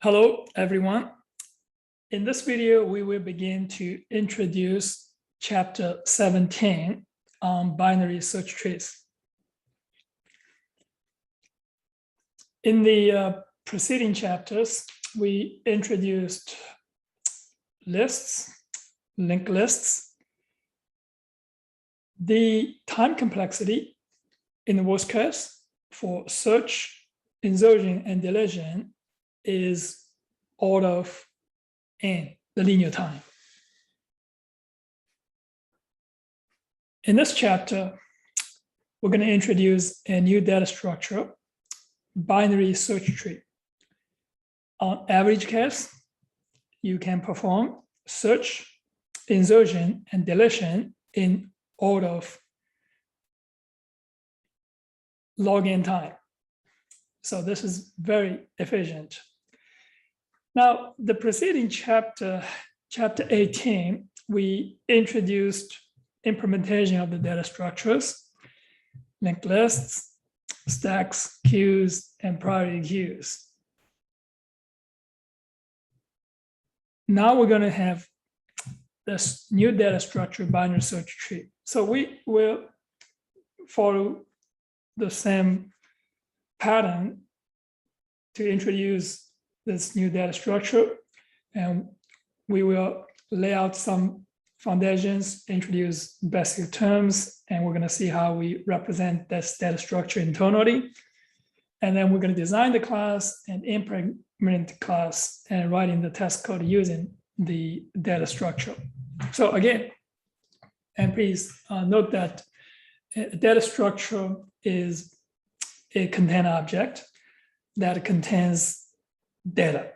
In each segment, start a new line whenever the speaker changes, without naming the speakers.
Hello, everyone. In this video, we will begin to introduce chapter 17 on binary search trees. In the preceding chapters, we introduced lists, linked lists, the time complexity in the worst case for search, insertion, and deletion is order of n, the linear time. In this chapter, we're going to introduce a new data structure, binary search tree. On average case, you can perform search, insertion, and deletion in order of log n time. So this is very efficient. Now, the preceding chapter 18, we introduced implementation of the data structures, linked lists, stacks, queues, and priority queues. Now we're going to have this new data structure, binary search tree. So we will follow the same pattern to introduce this new data structure, and we will lay out some foundations, introduce basic terms, and we're going to see how we represent this data structure internally. And then we're going to design the class and implement the class and writing the test code using the data structure. So again, and please note that a data structure is a container object that contains data.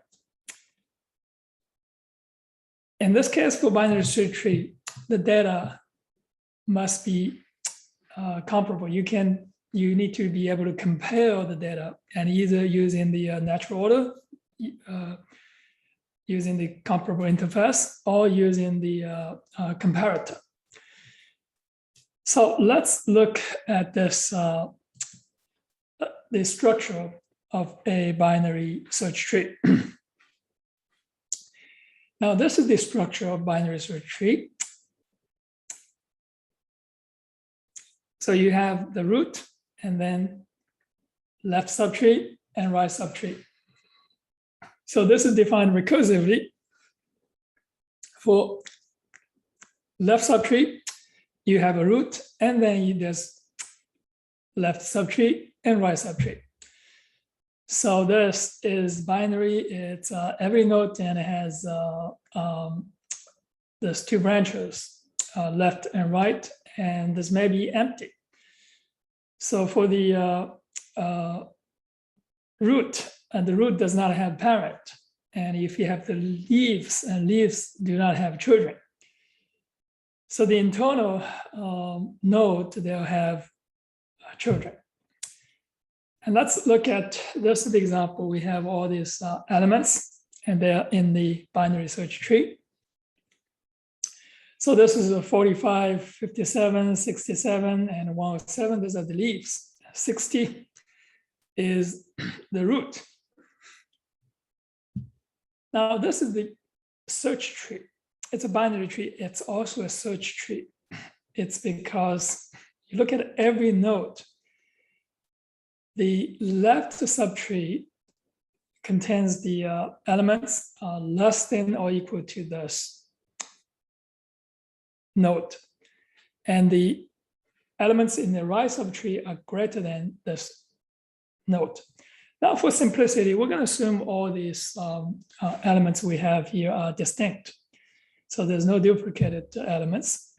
In this case, for binary search tree, the data must be comparable. You need to be able to compare the data and either using the natural order, using the comparable interface, or using the comparator. So let's look at this the structure of a binary search tree. Now, this is the structure of binary search tree. So you have the root and then left subtree and right subtree. So this is defined recursively. For left subtree, you have a root and then you just left subtree and right subtree. So this is binary. It's every node and it has there's two branches, left and right, and this may be empty. So for the root, and the root does not have parent. And if you have the leaves, and leaves do not have children. So the internal node, they'll have children. And let's look at this is the example. We have all these elements and they're in the binary search tree. So this is a 45, 57, 67, and 107. These are the leaves. 60 is the root. Now this is the search tree. It's a binary tree. It's also a search tree. It's because you look at every node. The left subtree contains the elements less than or equal to this node. And the elements in the right subtree are greater than this node. Now, for simplicity, we're going to assume all these elements we have here are distinct. So there's no duplicated elements.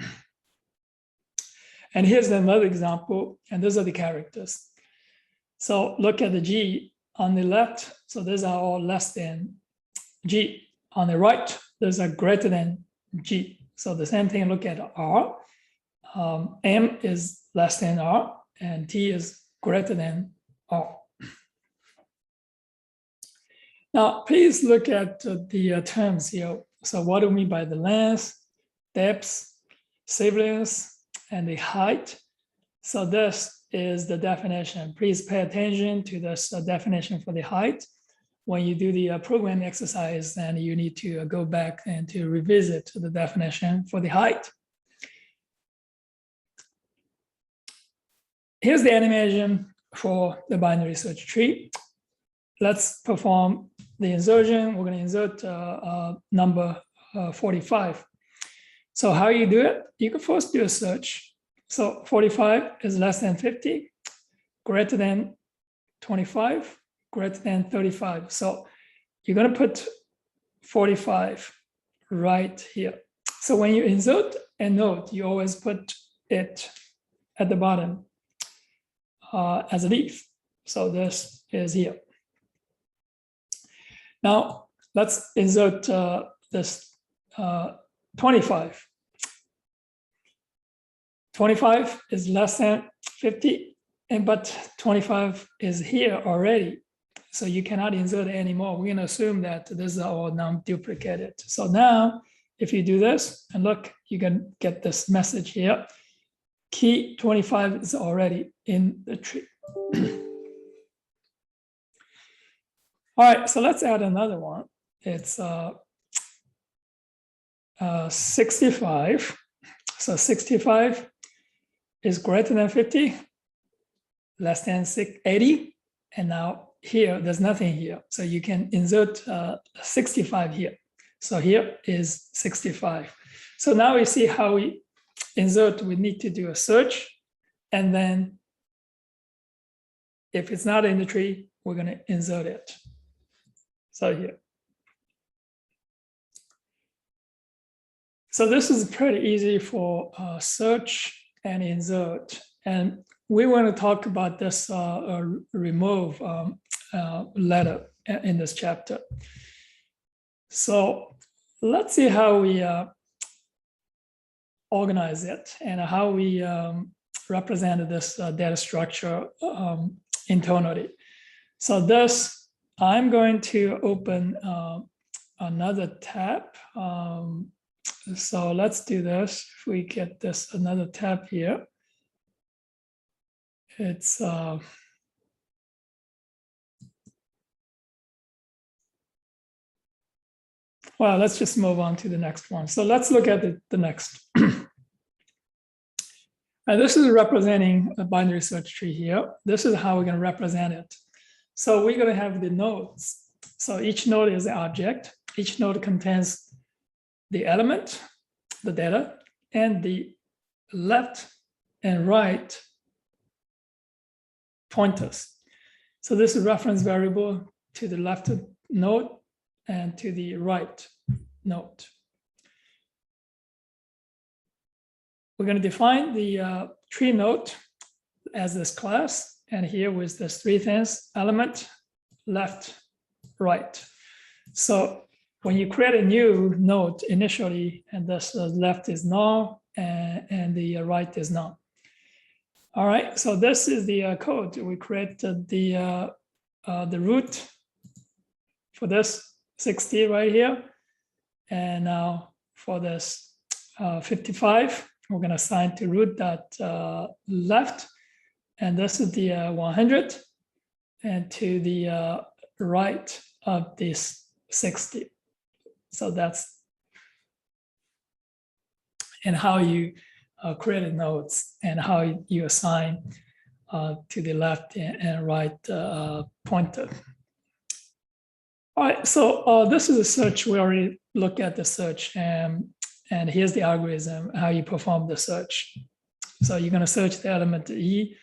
And here's another example, and those are the characters. So look at the G on the left. So these are all less than G. On the right, those are greater than G. So the same thing, look at R. M is less than R, and T is greater than R. Now, please look at the terms here. So what do we mean by the length, depth, sibling, and the height? So this is the definition. Please pay attention to this definition for the height. when you do the program exercise, then you need to go back and to revisit the definition for the height. Here's the animation for the binary search tree. Let's perform the insertion. We're going to insert number 45. So how you do it? You can first do a search. So 45 is less than 50, greater than 25, greater than 35. So you're going to put 45 right here. So when you insert a node, you always put it at the bottom as a leaf. So this is here. Now let's insert this 25. 25 is less than 50, but 25 is here already. So you cannot insert it anymore. We're going to assume that this is all non-duplicated. So now, if you do this and look, you can get this message here. Key 25 is already in the tree. All right, so let's add another one. It's 65. So 65 is greater than 50, less than 80. And now here, there's nothing here. So you can insert 65 here. So here is 65. So now we see how we insert. We need to do a search. And then if it's not in the tree, we're going to insert it. So here. So this is pretty easy for search and insert. And we want to talk about this remove letter in this chapter. So let's see how we organize it and how we represent this data structure internally. So this, I'm going to open another tab. So let's do this. If we get this another tab here, it's well, let's just move on to the next one. So let's look at the next. And this is representing a binary search tree here. This is how we're going to represent it. So we're going to have the nodes. So each node is an object. Each node contains the element, the data, and the left and right pointers. So this is reference variable to the left node and to the right node. We're going to define the tree node as this class, and here with this three things: element, left, right. So when you create a new node initially, and this left is null and the right is null. All right, so this is the code. We created the root for this 60 right here. And now for this 55, we're going to assign to root that left. And this is the 100. And to the right of this 60. So that's and how you create nodes and how you assign to the left and right pointer. All right, so this is a search. We already looked at the search, and here's the algorithm, how you perform the search. So you're going to search the element E,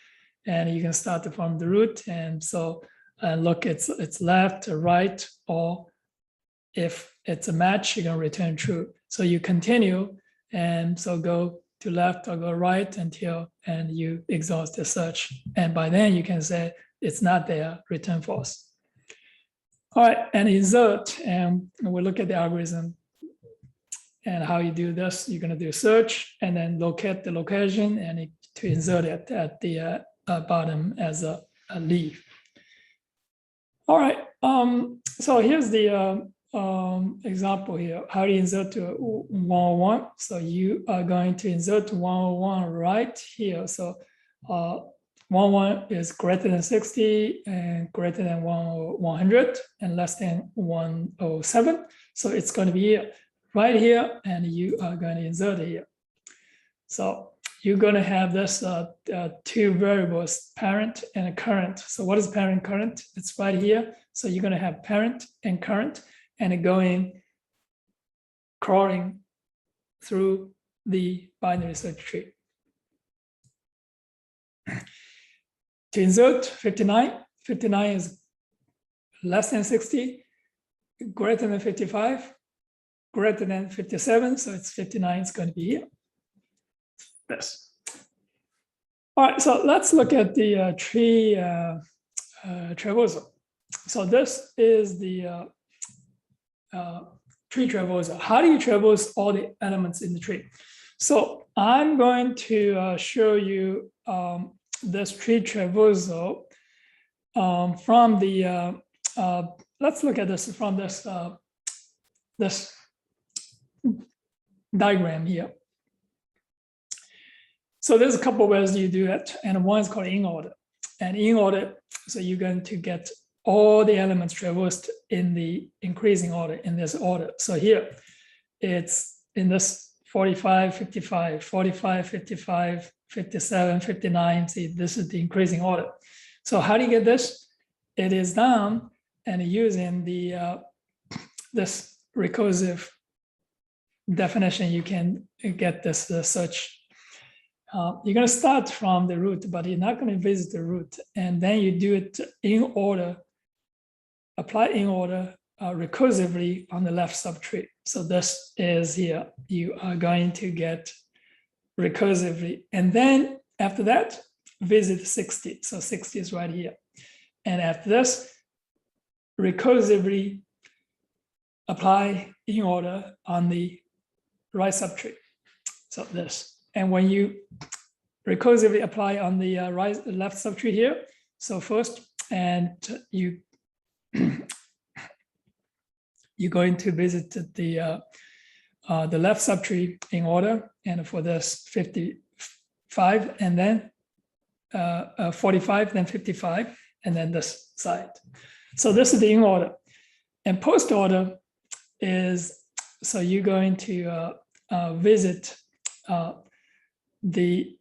and you can start from the root, and so look, it's left or right, or if it's a match, you're going to return true. So you continue, and so go to left or go right until and you exhaust the search. And by then you can say it's not there, return false. All right, and insert, and we'll look at the algorithm and how you do this. You're going to do search and then locate the location and to insert it at the bottom as a leaf. All right, so here's the example here, how to insert to 101. So you are going to insert to 101 right here. So 1 is greater than 60 and greater than 100 and less than 107. So it's going to be here, right here, and you are going to insert it here. So you're going to have this two variables, parent and current. So what is parent current? It's right here. So you're going to have parent and current, and going crawling through the binary search tree. To insert 59, 59 is less than 60, greater than 55, greater than 57. So it's 59 is going to be here. This. All right, so let's look at the tree traversal. So this is the tree traversal. How do you traverse all the elements in the tree? So I'm going to show you this tree traversal from the, let's look at this from this, this diagram here. So there's a couple of ways you do it, and one is called in order. And in order, so you're going to get all the elements traversed in the increasing order, in this order. So here, it's in this 45, 55, 45, 55, 57, 59. See, this is the increasing order. So how do you get this? It is down and using the this recursive definition, you can get this search. You're going to start from the root, but you're not going to visit the root. And then you do it in order, apply in order recursively on the left subtree. So this is here. You are going to get recursively. And then after that, visit 60. So 60 is right here. And after this, recursively apply in order on the right subtree. So this. And when you recursively apply on the left subtree here, so first, and you're going to visit the left subtree in order, and for this 55, and then 45, then 55, and then this side. So this is the in order. And post order is, so you're going to visit the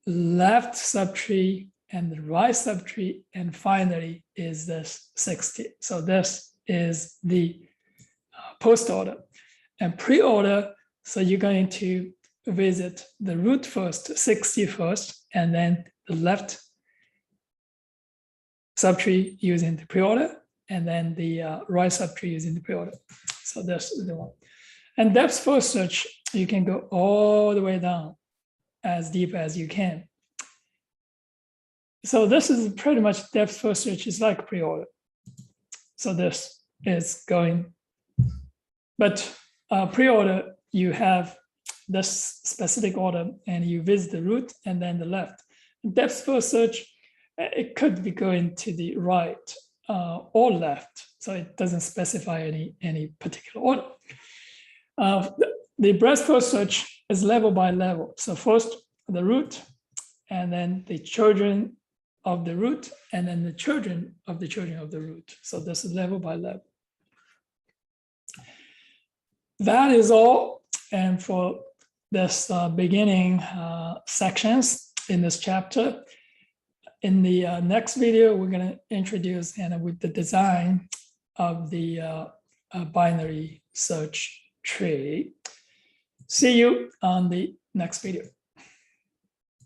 left subtree and the right subtree, and finally is this 60. So this is the post order. And pre-order, so you're going to visit the root first, 60 first, and then the left subtree using the pre-order, and then the right subtree using the pre-order. So this is the one. And depth first search, you can go all the way down as deep as you can. So this is pretty much depth first search is like pre-order. So this is going, but pre-order, you have this specific order and you visit the root and then the left. Depth first search, it could be going to the right or left. So it doesn't specify any particular order. The breadth first search is level by level. So first the root, and then the children of the root, and then the children of the root. So this is level by level. That is all. And for this beginning sections in this chapter, in the next video, we're going to introduce and with the design of the binary search tree. See you on the next video.